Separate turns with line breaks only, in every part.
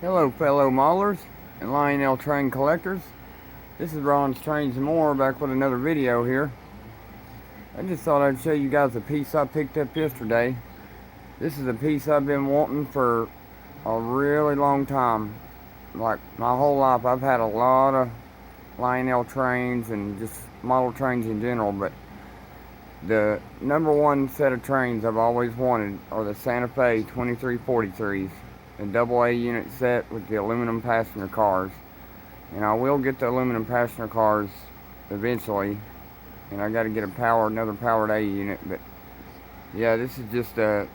Hello fellow maulers and Lionel Train collectors. This is Ron's Trains and More back with another video here. I just thought I'd show you guys a piece I picked up yesterday. This is a piece I've been wanting for a really long time. Like my whole life I've had a lot of Lionel trains and just model trains in general, but the number one set of trains I've always wanted are the Santa Fe 2343s. A double A unit set with the aluminum passenger cars, and I will get the aluminum passenger cars eventually, and I got to get another powered A unit. But yeah, this is just a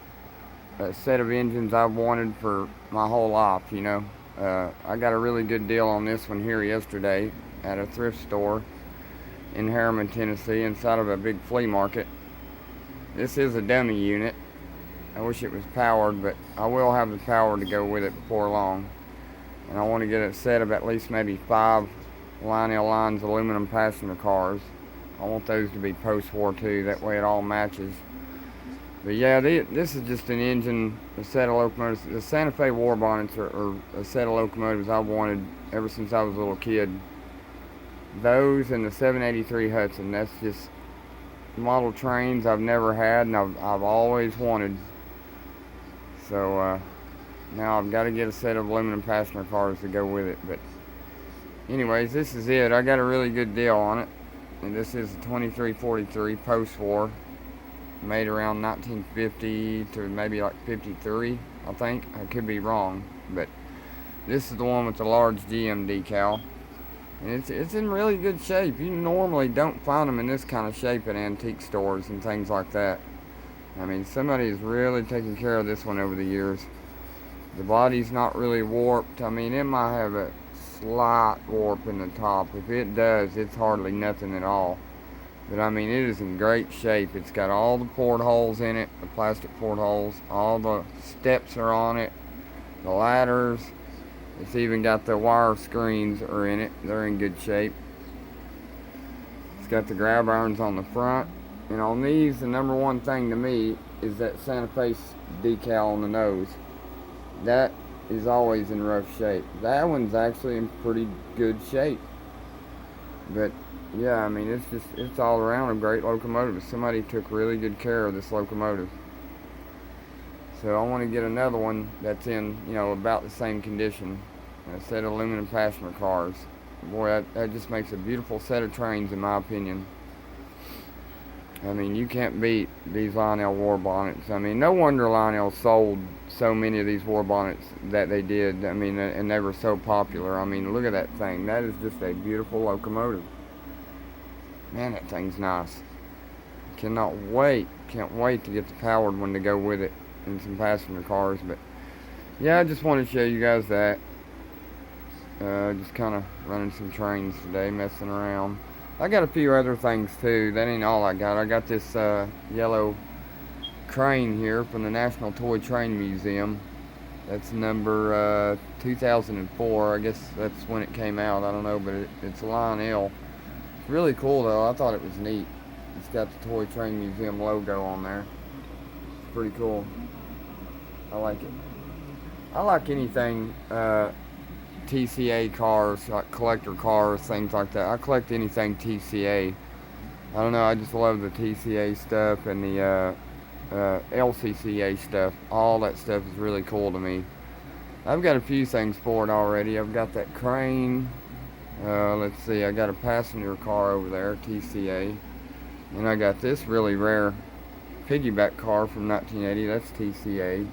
set of engines I've wanted for my whole life. I got a really good deal on this one here yesterday at a thrift store in Harriman, Tennessee, inside of a big flea market. This is a dummy unit. I wish it was powered, but I will have the power to go with it before long. And I want to get a set of at least maybe 5 Lionel Lines aluminum passenger cars. I want those to be post-war too, that way it all matches. But yeah, this is just an engine, a set of locomotives. The Santa Fe war bonnets are a set of locomotives I've wanted ever since I was a little kid. Those and the 783 Hudson, that's just model trains I've never had and I've always wanted. So now I've got to get a set of aluminum passenger cars to go with it. But anyways, this is it. I got a really good deal on it. And this is a 2343 post-war, made around 1950 to maybe like 53, I think. I could be wrong, but this is the one with the large GM decal. And it's in really good shape. You normally don't find them in this kind of shape at antique stores and things like that. I mean, somebody's really taken care of this one over the years. The body's not really warped. I mean, it might have a slight warp in the top. If it does, it's hardly nothing at all. But I mean, it is in great shape. It's got all the portholes in it, the plastic portholes. All the steps are on it, the ladders. It's even got the wire screens are in it. They're in good shape. It's got the grab irons on the front. And on these, the number one thing to me is that Santa Fe decal on the nose. That is always in rough shape. That one's actually in pretty good shape. But yeah, I mean, it's all around a great locomotive. Somebody took really good care of this locomotive. So I want to get another one that's in, about the same condition. A set of aluminum passenger cars. Boy, that just makes a beautiful set of trains in my opinion. I mean, you can't beat these Lionel war bonnets. I mean, no wonder Lionel sold so many of these war bonnets that they did. I mean, and they were so popular. I mean, look at that thing. That is just a beautiful locomotive. Man, that thing's nice. Can't wait to get the powered one to go with it and some passenger cars. But yeah, I just wanted to show you guys that. Just kind of running some trains today, messing around. I got a few other things too. That ain't all I got. I got this yellow crane here from the National Toy Train Museum. That's number 2004. I guess that's when it came out. I don't know, but it's Lionel. It's really cool though. I thought it was neat. It's got the Toy Train Museum logo on there. It's pretty cool. I like it. I like anything TCA cars, like collector cars, things like that. I collect anything TCA. I don't know, I just love the TCA stuff and the LCCA stuff. All that stuff is really cool to me. I've got a few things for it already. I've got that crane. Let's see, I got a passenger car over there, TCA. And I got this really rare piggyback car from 1980. That's TCA.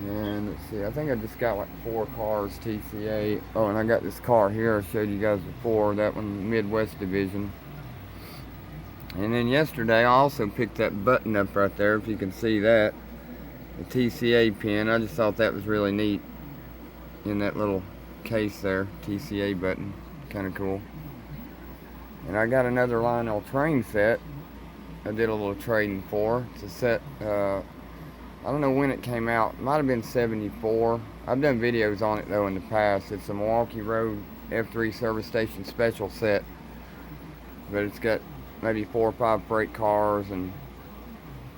And let's see, I think I just got like 4 cars TCA. Oh, and I got this car here I showed you guys before, that one Midwest Division. And then yesterday I also picked that button up right there, if you can see that. The TCA pin, I just thought that was really neat. In that little case there, TCA button, kind of cool. And I got another Lionel train set I did a little trading for. It's a set, I don't know when it came out. It might have been 74. I've done videos on it though in the past. It's a Milwaukee Road F3 service station special set. But it's got maybe 4 or 5 freight cars and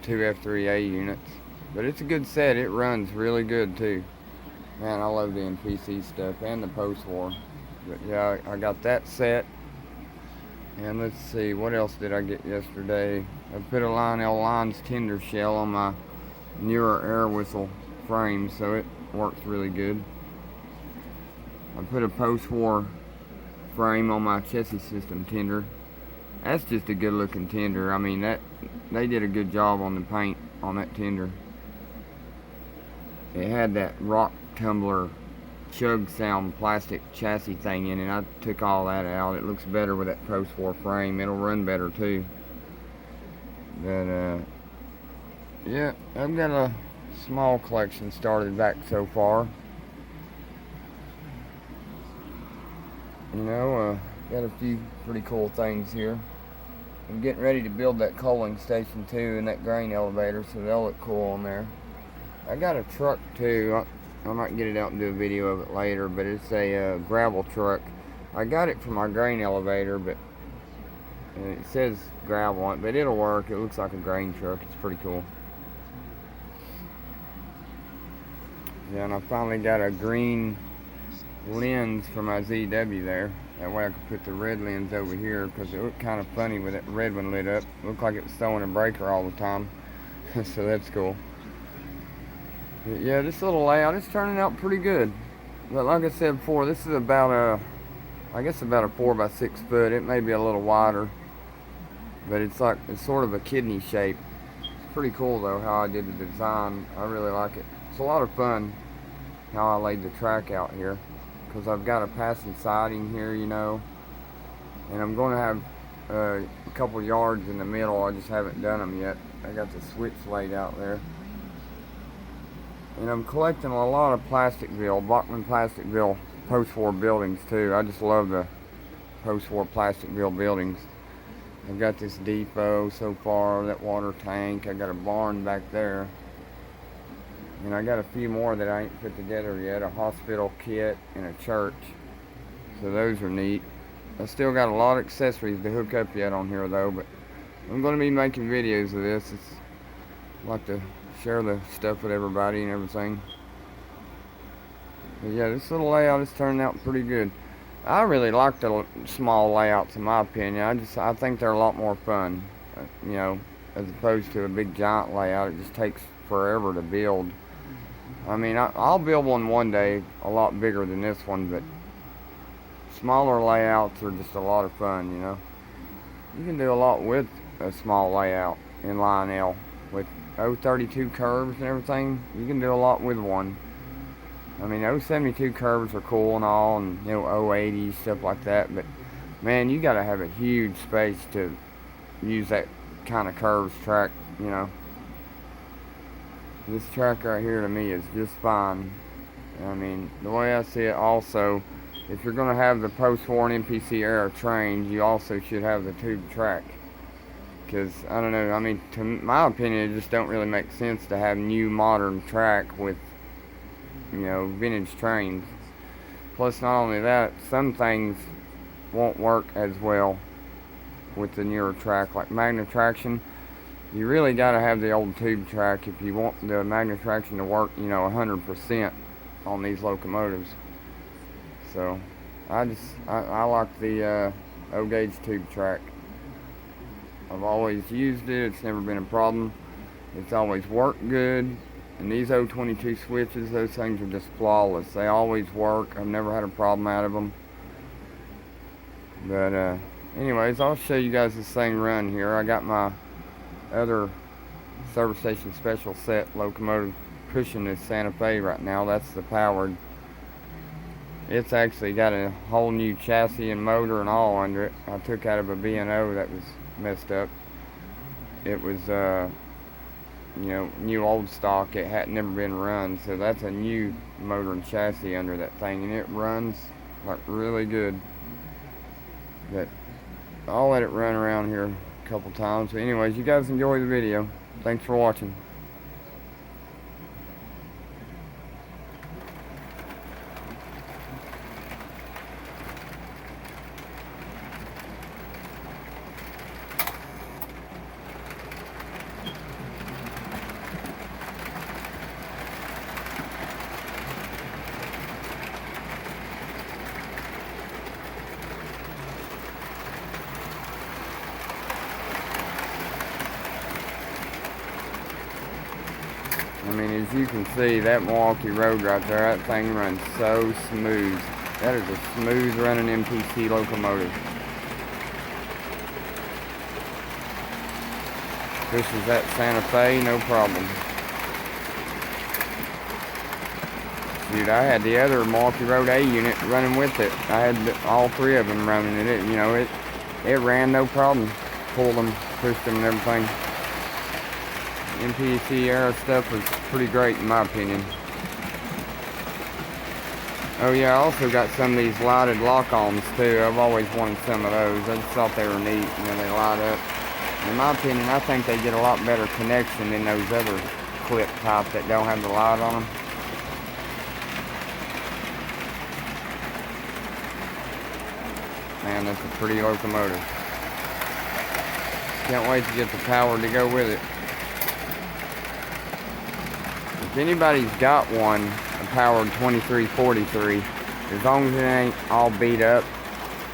2 F3A units. But it's a good set. It runs really good too. Man, I love the NPC stuff and the post-war. But yeah, I got that set. And let's see, what else did I get yesterday? I put a Lionel Lines tender shell on my newer air whistle frame, so it works really good. I put a post-war frame on my chassis system tender. That's just a good looking tender. I mean, that they did a good job on the paint on that tender. It had that rock tumbler chug sound plastic chassis thing in it. I took all that out. It looks better with that post-war frame. It'll run better too. But yeah, I've got a small collection started back so far. You know, got a few pretty cool things here. I'm getting ready to build that coaling station too and that grain elevator, so they'll look cool on there. I got a truck too. I might get it out and do a video of it later, but it's a gravel truck. I got it for my grain elevator, but it says gravel on it, but it'll work. It looks like a grain truck. It's pretty cool. Yeah, and I finally got a green lens for my ZW there. That way I could put the red lens over here, because it looked kind of funny with that red one lit up. It looked like it was throwing a breaker all the time. So that's cool. But yeah, this little layout is turning out pretty good. But like I said before, this is about I guess about a 4 by 6 foot. It may be a little wider, but it's sort of a kidney shape. It's pretty cool though how I did the design. I really like it. It's a lot of fun how I laid the track out here, because I've got a passing siding here, you know, and I'm going to have a couple yards in the middle. I just haven't done them yet. I got the switch laid out there. And I'm collecting a lot of Plasticville, Bachman Plasticville post-war buildings too. I just love the post-war Plasticville buildings. I've got this depot so far, that water tank. I got a barn back there. And I got a few more that I ain't put together yet. A hospital kit and a church. So those are neat. I still got a lot of accessories to hook up yet on here though, but I'm going to be making videos of this. I like to share the stuff with everybody and everything. But yeah, this little layout is turning out pretty good. I really like the small layouts in my opinion. I think they're a lot more fun, you know, as opposed to a big giant layout. It just takes forever to build. I mean, I'll build one day a lot bigger than this one, but smaller layouts are just a lot of fun, you know. You can do a lot with a small layout in Lionel. With 032 curves and everything, you can do a lot with one. I mean, 072 curves are cool and all, and you know, 080, stuff like that, but man, you gotta have a huge space to use that kind of curves track, you know. This track right here to me is just fine. I mean, the way I see it also, if you're gonna have the post-war and NPC era trains, you also should have the tube track. Because, I don't know, I mean, to my opinion, it just don't really make sense to have new modern track with, you know, vintage trains. Plus, not only that, some things won't work as well with the newer track, like magnet traction. You really got to have the old tube track if you want the magnet traction to work, you know, 100% on these locomotives. So, I like the O-gauge tube track. I've always used it. It's never been a problem. It's always worked good. And these 022 switches, those things are just flawless. They always work. I've never had a problem out of them. But anyways, I'll show you guys this thing run here. I got my other service station special set locomotive pushing this Santa Fe right now. That's the powered. It's actually got a whole new chassis and motor and all under it. I took out of a B&O that was messed up. It was you know, new old stock. It had never been run, so that's a new motor and chassis under that thing, and it runs like really good. But I'll let it run around here a couple times. But anyways, you guys enjoy the video. Thanks for watching. you can see, that Milwaukee Road right there, that thing runs so smooth. That is a smooth running MPC locomotive. This is that Santa Fe, no problem. Dude, I had the other Milwaukee Road A unit running with it. I had all three of them running in it. You know, it ran no problem. Pulled them, pushed them and everything. MPC era stuff was pretty great in my opinion. Oh yeah, I also got some of these lighted lock-ons too. I've always wanted some of those. I just thought they were neat. You know, they light up. In my opinion, I think they get a lot better connection than those other clip type that don't have the light on them. Man, that's a pretty locomotive. Can't wait to get the power to go with it. If anybody's got one, a powered 2343, as long as it ain't all beat up,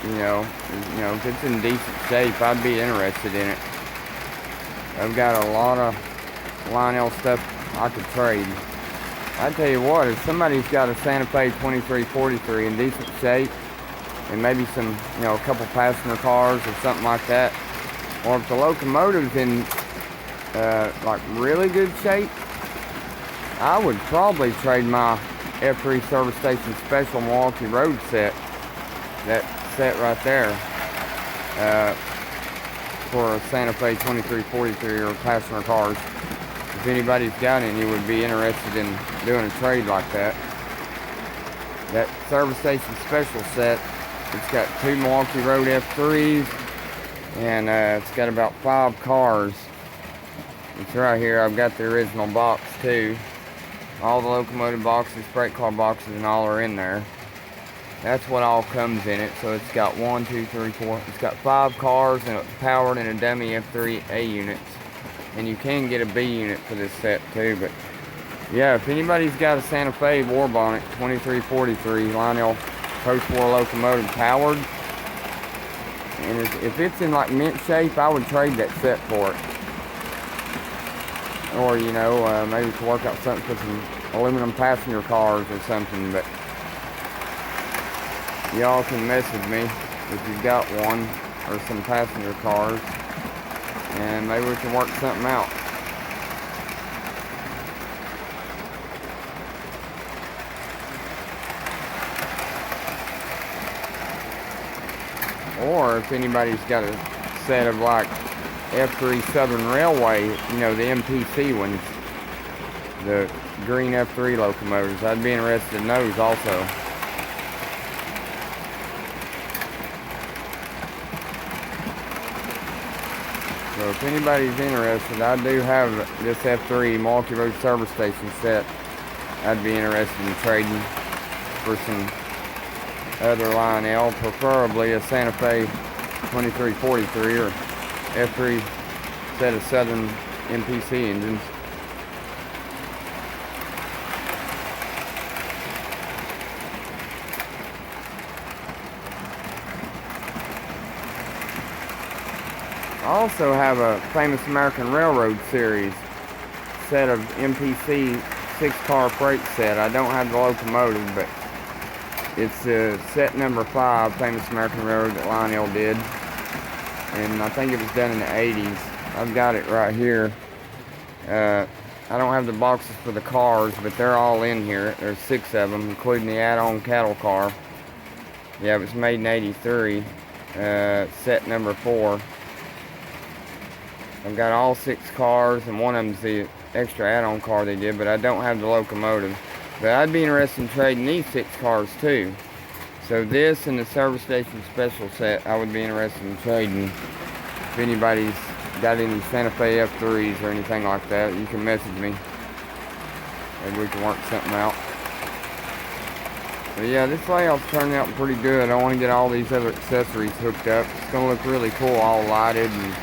you know, if it's in decent shape, I'd be interested in it. I've got a lot of Lionel stuff I could trade. I tell you what, if somebody's got a Santa Fe 2343 in decent shape, and maybe some, you know, a couple passenger cars or something like that, or if the locomotive's in like really good shape, I would probably trade my F3 service station special Milwaukee Road set, that set right there, for a Santa Fe 2343 or passenger cars. If anybody's got any, would be interested in doing a trade like that. That service station special set, it's got two Milwaukee Road F3s, and it's got about 5 cars. It's right here. I've got the original box too. All the locomotive boxes, freight car boxes, and all are in there. That's what all comes in it. So it's got 1, 2, 3, 4. It's got 5 cars and powered and a dummy F3 A units. And you can get a B unit for this set too. But yeah, if anybody's got a Santa Fe War Bonnet 2343 Lionel post-war locomotive powered, and if it's in like mint shape, I would trade that set for it. Or, you know, maybe to work out something for some aluminum passenger cars or something. But y'all can message me if you've got one or some passenger cars, and maybe we can work something out. Or if anybody's got a set of like F3 Southern Railway, you know, the MPC ones, the green F3 locomotives, I'd be interested in those also. So if anybody's interested, I do have this F3 Milwaukee Road service station set. I'd be interested in trading for some other Lionel, preferably a Santa Fe 2343 or F3 set of Southern MPC engines. I also have a Famous American Railroad series set of MPC 6-car freight set. I don't have the locomotive, but it's set number 5, Famous American Railroad, that Lionel did. And I think it was done in the 80s. I've got it right here. I don't have the boxes for the cars, but they're all in here. There's 6 of them, including the add-on cattle car. Yeah, it was made in 83. Set number 4. I've got all 6 cars, and one of them's the extra add-on car they did, but I don't have the locomotive. But I'd be interested in trading these 6 cars too. So this and the service station special set, I would be interested in trading. If anybody's got any Santa Fe F3s or anything like that, you can message me. Maybe we can work something out. But yeah, this layout's turning out pretty good. I want to get all these other accessories hooked up. It's going to look really cool, all lighted and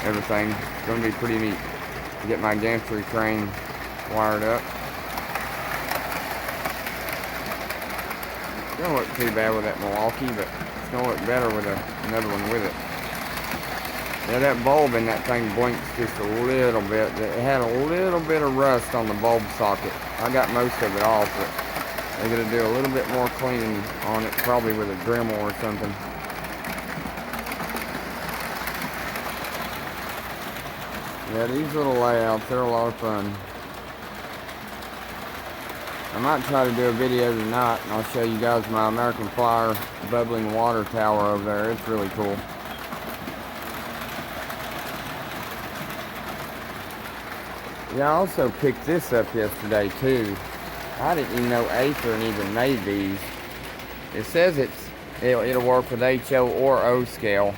everything. It's going to be pretty neat to get my gantry train wired up. It's going to look too bad with that Milwaukee, but it's going to look better with another one with it. Yeah, that bulb in that thing blinks just a little bit. It had a little bit of rust on the bulb socket. I got most of it off, but they're going to do a little bit more cleaning on it, probably with a Dremel or something. Yeah, these little layouts, they're a lot of fun. I might try to do a video tonight, and I'll show you guys my American Flyer bubbling water tower over there. It's really cool. Yeah, I also picked this up yesterday too. I didn't even know Athearn even made these. It says it'll work with HO or O scale.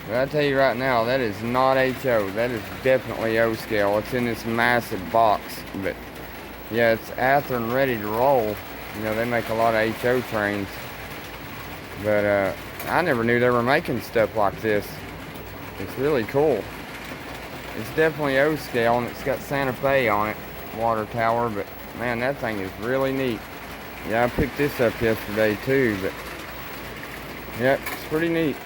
But I tell you right now, that is not HO. That is definitely O scale. It's in this massive box. But yeah, it's Athearn ready to roll. You know, they make a lot of HO trains. But I never knew they were making stuff like this. It's really cool. It's definitely O scale, and it's got Santa Fe on it, water tower, but man, that thing is really neat. Yeah, I picked this up yesterday too, but yeah, it's pretty neat.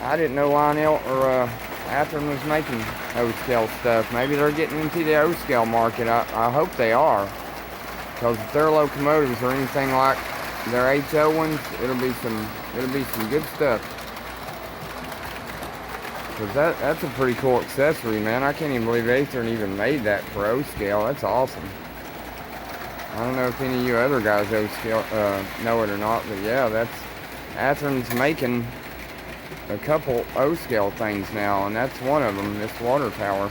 I didn't know Lionel or Athearn was making O scale stuff. Maybe they're getting into the O scale market. I hope they are, because if their locomotives are anything like their HO ones, it'll be some good stuff. Because that's a pretty cool accessory, man. I can't even believe Athearn even made that for O scale. That's awesome. I don't know if any of you other guys O scale know it or not, but yeah, that's Athearn's making a couple O scale things now, and that's one of them. This water tower,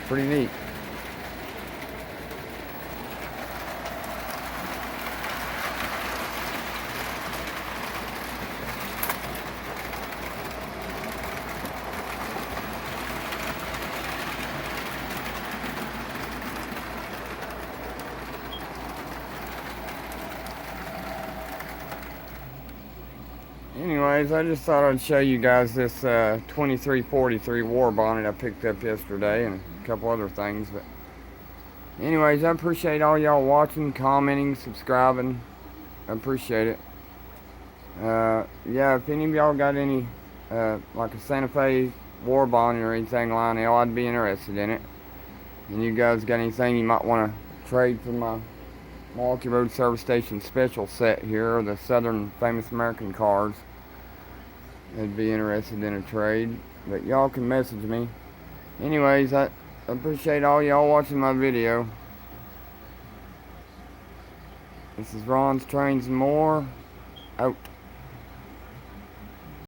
pretty neat. Anyways, I just thought I'd show you guys this 2343 war bonnet I picked up yesterday, and a couple other things. But anyways, I appreciate all y'all watching, commenting, subscribing. I appreciate it. Yeah, if any of y'all got any like a Santa Fe war bonnet or anything, Lionel, I'd be interested in it. And you guys got anything you might want to trade for my Milwaukee Road Service Station special set here, the Southern Famous American cars, I'd be interested in a trade, but y'all can message me. Anyways, I appreciate all y'all watching my video. This is Ron's Trains and More, out.